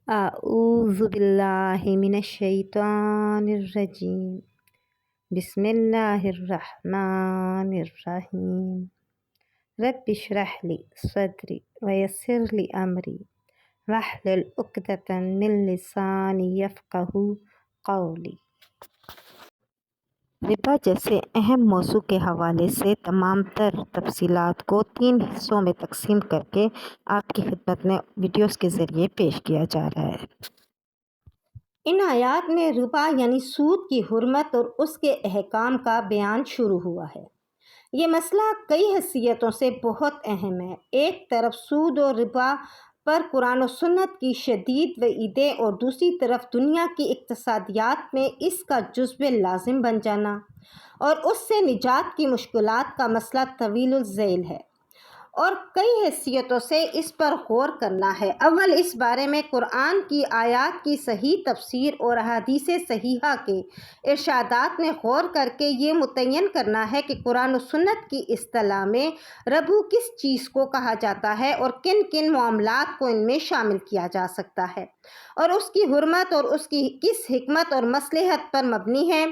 اعوذ باللہ من الشیطان الرجیم بسم اللہ الرحمن الرحیم رب اشرح لی صدری ویسر لی امری واحلل عقدۃ من لسانی یفقہوا قولی۔ ربا جیسے اہم موضوع کے حوالے سے تمام تر تفصیلات کو 3 حصوں میں تقسیم کر کے آپ کی خدمت میں ویڈیوز کے ذریعے پیش کیا جا رہا ہے۔ ان آیات میں ربا یعنی سود کی حرمت اور اس کے احکام کا بیان شروع ہوا ہے۔ یہ مسئلہ کئی حیثیتوں سے بہت اہم ہے۔ ایک طرف سود اور ربا پر قرآن و سنت کی شدید وعیدیں اور دوسری طرف دنیا کی اقتصادیات میں اس کا جزو لازم بن جانا اور اس سے نجات کی مشکلات کا مسئلہ طویل الذیل ہے اور کئی حیثیتوں سے اس پر غور کرنا ہے۔ اول اس بارے میں قرآن کی آیات کی صحیح تفسیر اور احادیث صحیحہ کے ارشادات میں غور کر کے یہ متعین کرنا ہے کہ قرآن و سنت کی اصطلاح میں ربو کس چیز کو کہا جاتا ہے اور کن کن معاملات کو ان میں شامل کیا جا سکتا ہے اور اس کی حرمت اور اس کی کس حکمت اور مصلحت پر مبنی ہے۔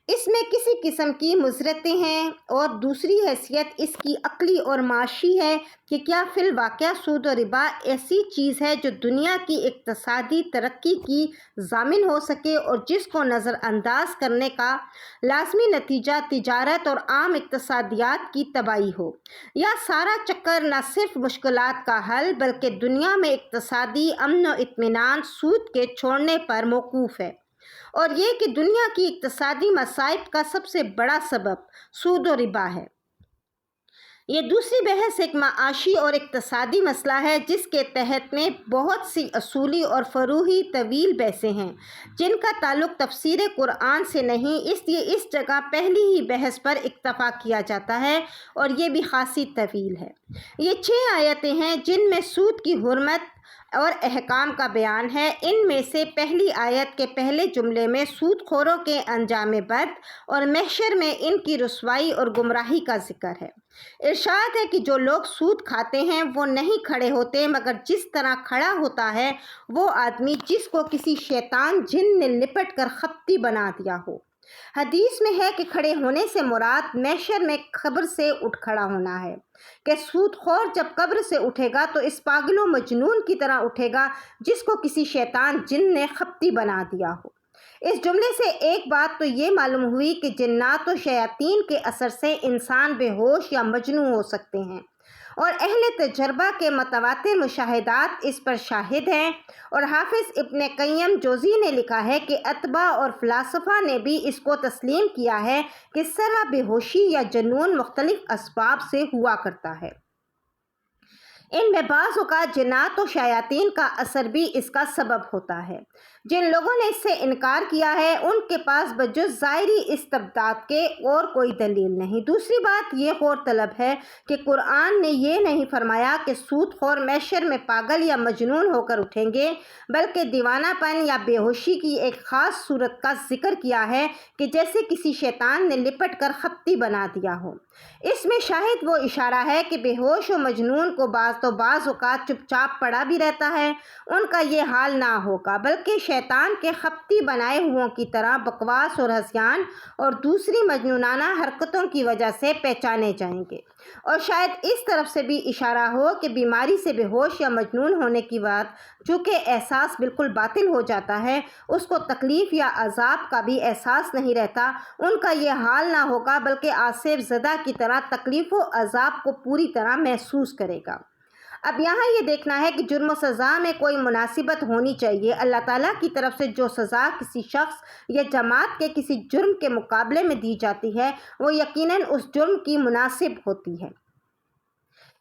اس میں کسی قسم کی مضرتیں ہیں اور دوسری حیثیت اس کی عقلی اور معاشی ہے کہ کیا فی الواقع سود و ربا ایسی چیز ہے جو دنیا کی اقتصادی ترقی کی ضامن ہو سکے اور جس کو نظر انداز کرنے کا لازمی نتیجہ تجارت اور عام اقتصادیات کی تباہی ہو، یا سارا چکر نہ صرف مشکلات کا حل بلکہ دنیا میں اقتصادی امن و اطمینان سود کے چھوڑنے پر موقوف ہے، اور یہ کہ دنیا کی اقتصادی مصائب کا سب سے بڑا سبب سود و ربا ہے۔ یہ دوسری بحث ایک معاشی اور اقتصادی مسئلہ ہے جس کے تحت میں بہت سی اصولی اور فروعی طویل بحثیں ہیں جن کا تعلق تفسیر قرآن سے نہیں، اس لیے اس جگہ پہلی ہی بحث پر اکتفا کیا جاتا ہے اور یہ بھی خاصی طویل ہے۔ یہ 6 آیتیں ہیں جن میں سود کی حرمت اور احکام کا بیان ہے۔ ان میں سے پہلی آیت کے پہلے جملے میں سود خوروں کے انجام بد اور محشر میں ان کی رسوائی اور گمراہی کا ذکر ہے۔ ارشاد ہے کہ جو لوگ سود کھاتے ہیں وہ نہیں کھڑے ہوتے مگر جس طرح کھڑا ہوتا ہے وہ آدمی جس کو کسی شیطان جن نے لپٹ کر خپتی بنا دیا ہو۔ حدیث میں ہے کہ کھڑے ہونے سے مراد محشر میں قبر سے اٹھ کھڑا ہونا ہے، کہ سود خور جب قبر سے اٹھے گا تو اس پاگل و مجنون کی طرح اٹھے گا جس کو کسی شیطان جن نے خپتی بنا دیا ہو۔ اس جملے سے ایک بات تو یہ معلوم ہوئی کہ جنات و شیاطین کے اثر سے انسان بے ہوش یا مجنون ہو سکتے ہیں، اور اہل تجربہ کے متواتر مشاہدات اس پر شاہد ہیں، اور حافظ ابن قیم جوزی نے لکھا ہے کہ اتباع اور فلاسفہ نے بھی اس کو تسلیم کیا ہے کہ اس طرح بے ہوشی یا جنون مختلف اسباب سے ہوا کرتا ہے۔ ان میں بعض اوقات جنات و شیاطین کا اثر بھی اس کا سبب ہوتا ہے۔ جن لوگوں نے اس سے انکار کیا ہے ان کے پاس بجز ظاہری استبداد کے اور کوئی دلیل نہیں۔ دوسری بات یہ غور طلب ہے کہ قرآن نے یہ نہیں فرمایا کہ سود خور محشر میں پاگل یا مجنون ہو کر اٹھیں گے، بلکہ دیوانہ پن یا بے ہوشی کی ایک خاص صورت کا ذکر کیا ہے کہ جیسے کسی شیطان نے لپٹ کر خپتی بنا دیا ہو۔ اس میں شاہد وہ اشارہ ہے کہ بے ہوش و مجنون کو بعض اوقات چپ چاپ پڑا بھی رہتا ہے، ان کا یہ حال نہ ہوگا بلکہ شیطان کے خپتی بنائے ہوئوں کی طرح بکواس اور ہذیان اور دوسری مجنونانہ حرکتوں کی وجہ سے پہچانے جائیں گے، اور شاید اس طرف سے بھی اشارہ ہو کہ بیماری سے بے ہوش یا مجنون ہونے کی بات چونکہ احساس بالکل باطل ہو جاتا ہے، اس کو تکلیف یا عذاب کا بھی احساس نہیں رہتا، ان کا یہ حال نہ ہوگا بلکہ آصف زدہ کی طرح تکلیف و عذاب کو پوری طرح محسوس کرے گا۔ اب یہاں یہ دیکھنا ہے کہ جرم و سزا میں کوئی مناسبت ہونی چاہیے۔ اللہ تعالیٰ کی طرف سے جو سزا کسی شخص یا جماعت کے کسی جرم کے مقابلے میں دی جاتی ہے وہ یقیناً اس جرم کی مناسب ہوتی ہے۔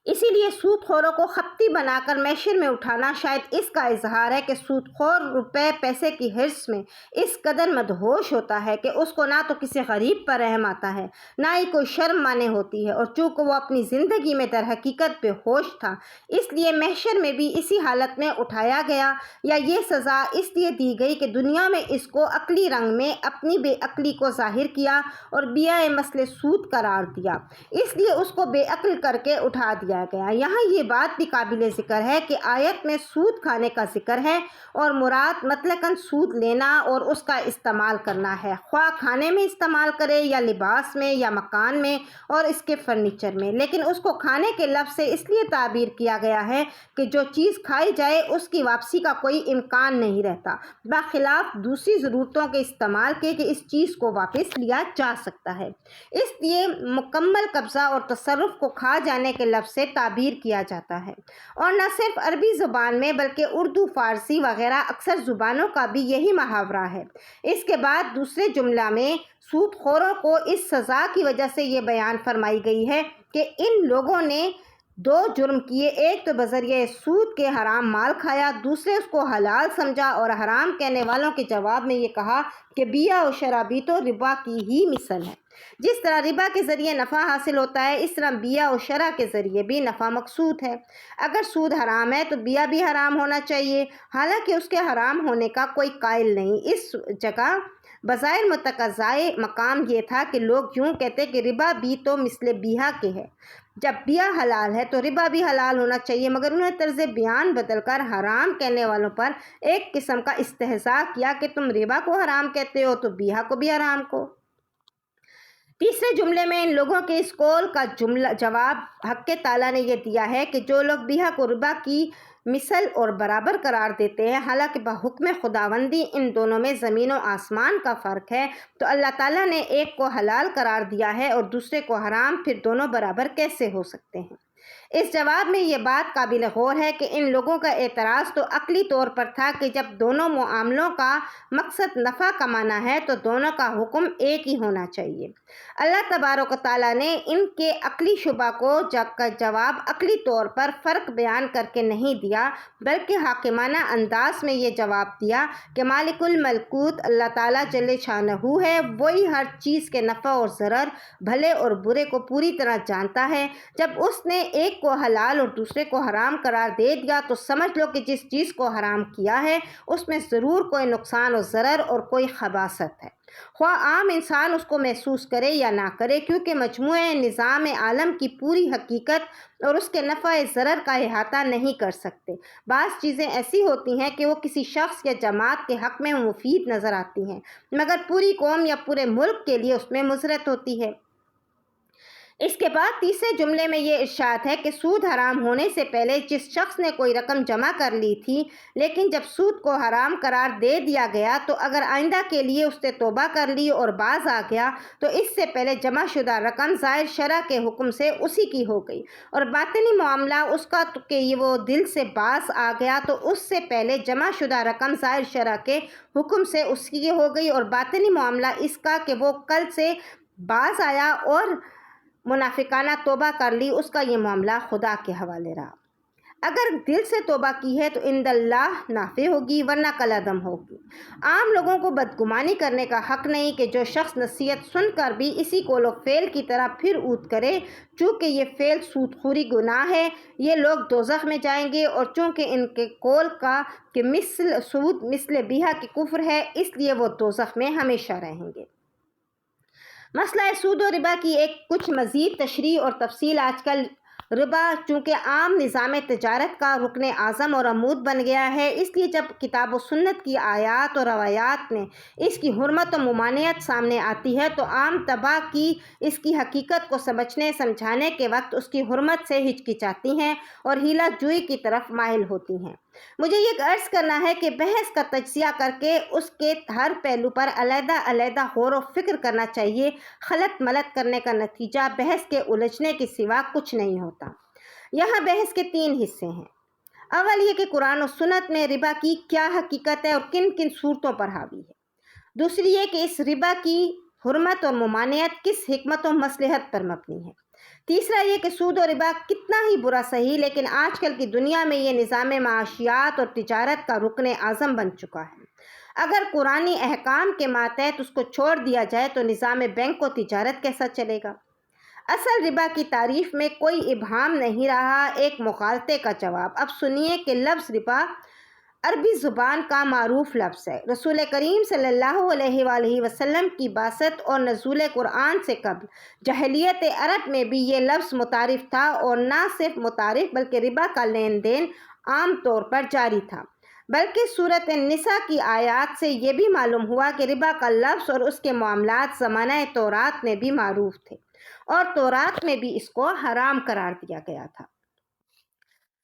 اسی لیے سود خوروں کو خپتی بنا کر محشر میں اٹھانا شاید اس کا اظہار ہے کہ سود خور روپے پیسے کی حرص میں اس قدر مدہوش ہوتا ہے کہ اس کو نہ تو کسی غریب پر رحم آتا ہے نہ ہی کوئی شرم مانے ہوتی ہے، اور چونکہ وہ اپنی زندگی میں در حقیقت بے ہوش تھا اس لیے محشر میں بھی اسی حالت میں اٹھایا گیا، یا یہ سزا اس لیے دی گئی کہ دنیا میں اس کو عقلی رنگ میں اپنی بے عقلی کو ظاہر کیا اور بیع مثل سود قرار دیا، اس لیے اس کو بے عقل کر کے اٹھا دیا کیا گیا۔ یہاں یہ بات بھی قابل ذکر ہے کہ آیت میں سود کھانے کا ذکر ہے اور مراد مطلقاً سود لینا اور اس کا استعمال کرنا ہے، خواہ کھانے میں استعمال کرے یا لباس میں یا مکان میں اور اس کے فرنیچر میں، لیکن اس کو کھانے کے لفظ سے اس لیے تعبیر کیا گیا ہے کہ جو چیز کھائی جائے اس کی واپسی کا کوئی امکان نہیں رہتا، بخلاف دوسری ضرورتوں کے استعمال کے کہ اس چیز کو واپس لیا جا سکتا ہے۔ اس لیے مکمل قبضہ اور تصرف کو کھا جانے کے لفظ سے تعبیر کیا جاتا ہے، اور نہ صرف عربی زبان میں بلکہ اردو، فارسی وغیرہ اکثر زبانوں کا بھی یہی محاورہ ہے۔ اس کے بعد دوسرے جملہ میں سود خوروں کو اس سزا کی وجہ سے یہ بیان فرمائی گئی ہے کہ ان لوگوں نے دو جرم کیے، ایک تو بذریعہ سود کے حرام مال کھایا، دوسرے اس کو حلال سمجھا اور حرام کہنے والوں کے جواب میں یہ کہا کہ بیع و شرع بھی تو ربا کی ہی مثل ہے۔ جس طرح ربا کے ذریعے نفع حاصل ہوتا ہے، اس طرح بیع و شرع کے ذریعے بھی نفع مقصود ہے۔ اگر سود حرام ہے تو بیع بھی حرام ہونا چاہیے، حالانکہ اس کے حرام ہونے کا کوئی قائل نہیں۔ اس جگہ بظاہر متقاضائے مقام یہ تھا کہ لوگ یوں کہتے کہ ربا بھی تو مثل بیع کے ہے، جب بیع حلال ہے تو ربا بھی حلال ہونا چاہیے، مگر انہوں نے طرز بیان بدل کر حرام کہنے والوں پر ایک قسم کا استہزاء کیا کہ تم ربا کو حرام کہتے ہو تو بیع کو بھی حرام کو۔ تیسرے جملے میں ان لوگوں کے اس قول کا جواب حق تعالیٰ نے یہ دیا ہے کہ جو لوگ بیع کو ربا کی مثل اور برابر قرار دیتے ہیں، حالانکہ بحکم خداوندی ان دونوں میں زمین و آسمان کا فرق ہے، تو اللہ تعالیٰ نے ایک کو حلال قرار دیا ہے اور دوسرے کو حرام، پھر دونوں برابر کیسے ہو سکتے ہیں؟ اس جواب میں یہ بات قابل غور ہے کہ ان لوگوں کا اعتراض تو عقلی طور پر تھا کہ جب دونوں معاملوں کا مقصد نفع کمانا ہے تو دونوں کا حکم ایک ہی ہونا چاہیے۔ اللہ تبارک و تعالیٰ نے ان کے عقلی شبہ کو جواب عقلی طور پر فرق بیان کر کے نہیں دیا، بلکہ حاکمانہ انداز میں یہ جواب دیا کہ مالک الملکوت اللہ تعالیٰ جل شانہ ہے، وہی ہر چیز کے نفع اور ضرر، بھلے اور برے کو پوری طرح جانتا ہے۔ جب اس نے ایک کو حلال اور دوسرے کو حرام قرار دے دیا تو سمجھ لو کہ جس چیز کو حرام کیا ہے اس میں ضرور کوئی نقصان و ضرر اور کوئی خباثت ہے، خواہ عام انسان اس کو محسوس کرے یا نہ کرے، کیونکہ مجموعہ نظام عالم کی پوری حقیقت اور اس کے نفع ضرر کا احاطہ نہیں کر سکتے۔ بعض چیزیں ایسی ہوتی ہیں کہ وہ کسی شخص یا جماعت کے حق میں مفید نظر آتی ہیں، مگر پوری قوم یا پورے ملک کے لیے اس میں مضرت ہوتی ہے۔ اس کے بعد تیسرے جملے میں یہ ارشاد ہے کہ سود حرام ہونے سے پہلے جس شخص نے کوئی رقم جمع کر لی تھی، لیکن جب سود کو حرام قرار دے دیا گیا تو اگر آئندہ کے لیے اس نے توبہ کر لی اور باز آ گیا تو اس سے پہلے جمع شدہ رقم ظاہر شرع کے حکم سے اسی کی ہو گئی، اور باطنی معاملہ اس کا کہ وہ دل سے باز آ گیا تو اس سے پہلے جمع شدہ رقم ظاہر شرع کے حکم سے اس کی ہو گئی، اور باطنی معاملہ اس کا کہ وہ کل سے باز آیا اور منافقانہ توبہ کر لی، اس کا یہ معاملہ خدا کے حوالے رہا۔ اگر دل سے توبہ کی ہے تو عند اللہ نافع ہوگی، ورنہ کالعدم ہوگی۔ عام لوگوں کو بدگمانی کرنے کا حق نہیں کہ جو شخص نصیحت سن کر بھی اسی قول و فعل کی طرح پھر اود کرے، چونکہ یہ فعل سود خوری گناہ ہے، یہ لوگ دوزخ میں جائیں گے، اور چونکہ ان کے قول کا کہ سود مثل بیع کی کفر ہے، اس لیے وہ دوزخ میں ہمیشہ رہیں گے۔ مسئلہ سود و ربا کی ایک کچھ مزید تشریح اور تفصیل۔ آج کل ربا چونکہ عام نظام تجارت کا رکن اعظم اور عمود بن گیا ہے، اس لیے جب کتاب و سنت کی آیات اور روایات میں اس کی حرمت و ممانعت سامنے آتی ہے تو عام طبقہ کی اس کی حقیقت کو سمجھنے سمجھانے کے وقت اس کی حرمت سے ہچکچاتی ہیں اور ہیلہ جوئی کی طرف مائل ہوتی ہیں۔ مجھے یہ عرض کرنا ہے کہ بحث کا تجزیہ کر کے اس کے ہر پہلو پر علیحدہ علیحدہ غور و فکر کرنا چاہیے۔ خلط ملط کرنے کا نتیجہ بحث کے الجھنے کے سوا کچھ نہیں ہوتا۔ یہاں بحث کے 3 حصے ہیں۔ اول یہ کہ قرآن و سنت میں ربا کی کیا حقیقت ہے اور کن کن صورتوں پر حاوی ہے۔ دوسری یہ کہ اس ربا کی حرمت اور ممانعت کس حکمت و مصلحت پر مبنی ہے۔ تیسرا یہ کہ سود و ربا کتنا ہی برا صحیح، لیکن آج کل کی دنیا میں یہ نظام معاشیات اور تجارت کا رکن اعظم بن چکا ہے۔ اگر قرآنی احکام کے ماتحت اس کو چھوڑ دیا جائے تو نظام بینک و تجارت کیسا چلے گا؟ اصل ربا کی تعریف میں کوئی ابہام نہیں رہا، ایک مغالطے کا جواب۔ اب سنیے کہ لفظ ربا عربی زبان کا معروف لفظ ہے۔ رسول کریم صلی اللہ علیہ وآلہ وسلم کی بعثت اور نزول قرآن سے قبل جاہلیت عرب میں بھی یہ لفظ متعارف تھا، اور نہ صرف متعارف بلکہ ربا کا لین دین عام طور پر جاری تھا۔ بلکہ سورۃ النساء کی آیات سے یہ بھی معلوم ہوا کہ ربا کا لفظ اور اس کے معاملات زمانہ تورات میں بھی معروف تھے، اور تورات میں بھی اس کو حرام قرار دیا گیا تھا۔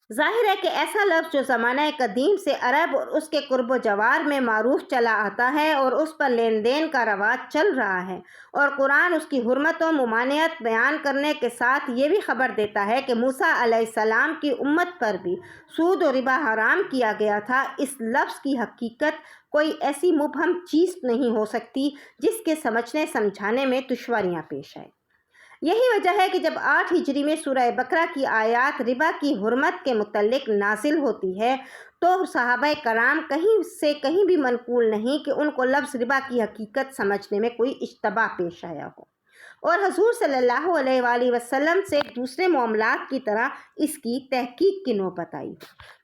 ظاہر ہے کہ ایسا لفظ جو زمانہ قدیم سے عرب اور اس کے قرب و جوار میں معروف چلا آتا ہے اور اس پر لین دین کا رواج چل رہا ہے، اور قرآن اس کی حرمت و ممانعت بیان کرنے کے ساتھ یہ بھی خبر دیتا ہے کہ موسیٰ علیہ السلام کی امت پر بھی سود و ربا حرام کیا گیا تھا، اس لفظ کی حقیقت کوئی ایسی مبہم چیز نہیں ہو سکتی جس کے سمجھنے سمجھانے میں دشواریاں پیش آئیں۔ یہی وجہ ہے کہ جب 8 ہجری میں سورہ بقرہ کی آیات ربا کی حرمت کے متعلق نازل ہوتی ہے تو صحابہ کرام کہیں سے کہیں بھی منقول نہیں کہ ان کو لفظ ربا کی حقیقت سمجھنے میں کوئی اشتباہ پیش آیا ہو، اور حضور صلی اللہ علیہ وآلہ وسلم سے دوسرے معاملات کی طرح اس کی تحقیق کی نوبت آئی،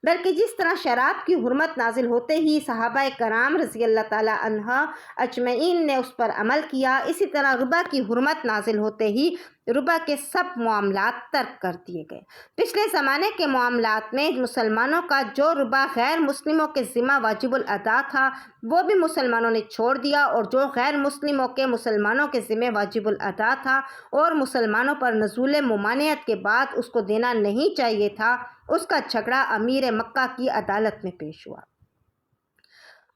بلکہ جس طرح شراب کی حرمت نازل ہوتے ہی صحابہ کرام رضی اللہ تعالی عنہ اجمعین نے اس پر عمل کیا، اسی طرح ربا کی حرمت نازل ہوتے ہی ربا کے سب معاملات ترک کر دیے گئے۔ پچھلے زمانے کے معاملات میں مسلمانوں کا جو ربا غیر مسلموں کے ذمہ واجب الادا تھا وہ بھی مسلمانوں نے چھوڑ دیا، اور جو غیر مسلموں کے مسلمانوں کے ذمہ واجب الادا تھا اور مسلمانوں پر نزول ممانعت کے بعد اس کو دینا نہیں چاہیے تھا، اس کا جھگڑا امیر مکہ کی عدالت میں پیش ہوا۔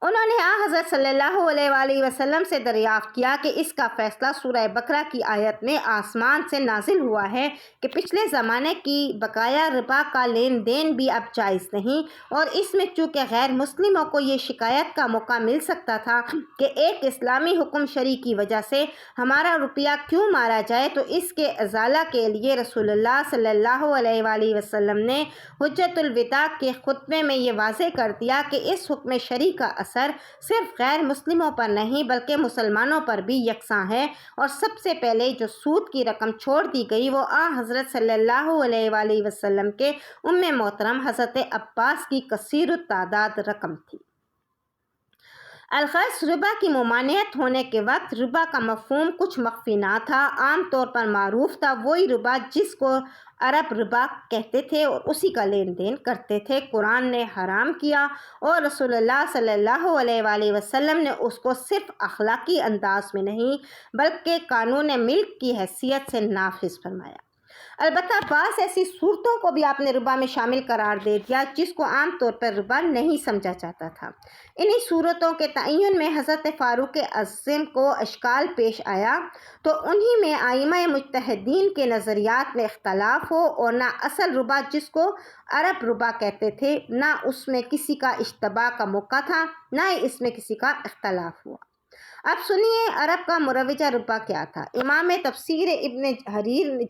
انہوں نے حضرت صلی اللہ علیہ وآلہ وسلم سے دریافت کیا کہ اس کا فیصلہ سورہ بقرہ کی آیت میں آسمان سے نازل ہوا ہے کہ پچھلے زمانے کی بقایا ربا کا لین دین بھی اب جائز نہیں، اور اس میں چونکہ غیر مسلموں کو یہ شکایت کا موقع مل سکتا تھا کہ ایک اسلامی حکم شرعی کی وجہ سے ہمارا روپیہ کیوں مارا جائے، تو اس کے ازالہ کے لیے رسول اللہ صلی اللہ علیہ وآلہ وسلم نے حجۃ الوداع کے خطبے میں یہ واضح کر دیا کہ اس حکم شرعی کا اثر صرف غیر مسلموں پر نہیں بلکہ مسلمانوں پر بھی یکساں ہے، اور سب سے پہلے جو سود کی رقم چھوڑ دی گئی وہ حضرت صلی اللہ علیہ وآلہ وسلم کے ام محترم حضرت عباس کی کثیر التعداد رقم تھی۔ الغرض ربا کی ممانعت ہونے کے وقت ربا کا مفہوم کچھ مخفی نہ تھا، عام طور پر معروف تھا، وہی ربا جس کو عرب ربا کہتے تھے اور اسی کا لین دین کرتے تھے، قرآن نے حرام کیا، اور رسول اللہ صلی اللہ علیہ وآلہ وسلم نے اس کو صرف اخلاقی انداز میں نہیں بلکہ قانون ملک کی حیثیت سے نافذ فرمایا۔ البتہ بعض ایسی صورتوں کو بھی آپ نے ربا میں شامل قرار دے دیا جس کو عام طور پر ربا نہیں سمجھا جاتا تھا۔ انہی صورتوں کے تعین میں حضرت فاروق اعظم کو اشکال پیش آیا تو انہی میں ائمہ مجتہدین کے نظریات میں اختلاف ہو، اور نہ اصل ربا جس کو عرب ربا کہتے تھے نہ اس میں کسی کا اشتباہ کا موقع تھا، نہ ہی اس میں کسی کا اختلاف ہوا۔ اب سنیے عرب کا مروجہ ربا کیا تھا۔ امام تفسیر ابن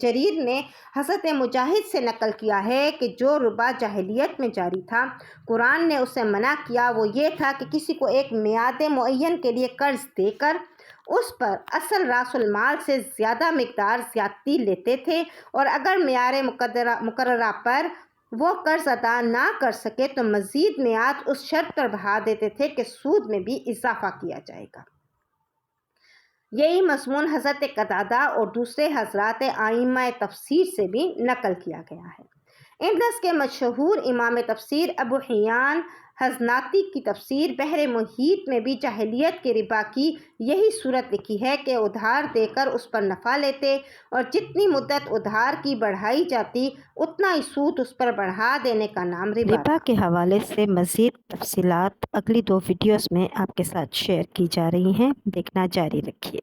جریر نے حضرت مجاہد سے نقل کیا ہے کہ جو ربا جاہلیت میں جاری تھا قرآن نے اسے منع کیا، وہ یہ تھا کہ کسی کو ایک میعاد معین کے لیے قرض دے کر اس پر اصل راس المال سے زیادہ مقدار زیادتی لیتے تھے، اور اگر معیار مقررہ پر وہ قرض ادا نہ کر سکے تو مزید میعاد اس شرط پر بڑھا دیتے تھے کہ سود میں بھی اضافہ کیا جائے گا۔ یہی مضمون حضرت قتادہ اور دوسرے حضرات ائمہ تفسیر سے بھی نقل کیا گیا ہے۔ اندلس کے مشہور امام تفسیر ابو حیان حزناتی کی تفسیر بحر محیط میں بھی جاہلیت کے ربا کی یہی صورت لکھی ہے کہ ادھار دے کر اس پر نفع لیتے، اور جتنی مدت ادھار کی بڑھائی جاتی اتنا ہی سود اس پر بڑھا دینے کا نام ربا کے حوالے سے مزید تفصیلات اگلی 2 ویڈیوز میں آپ کے ساتھ شیئر کی جا رہی ہیں، دیکھنا جاری رکھیے۔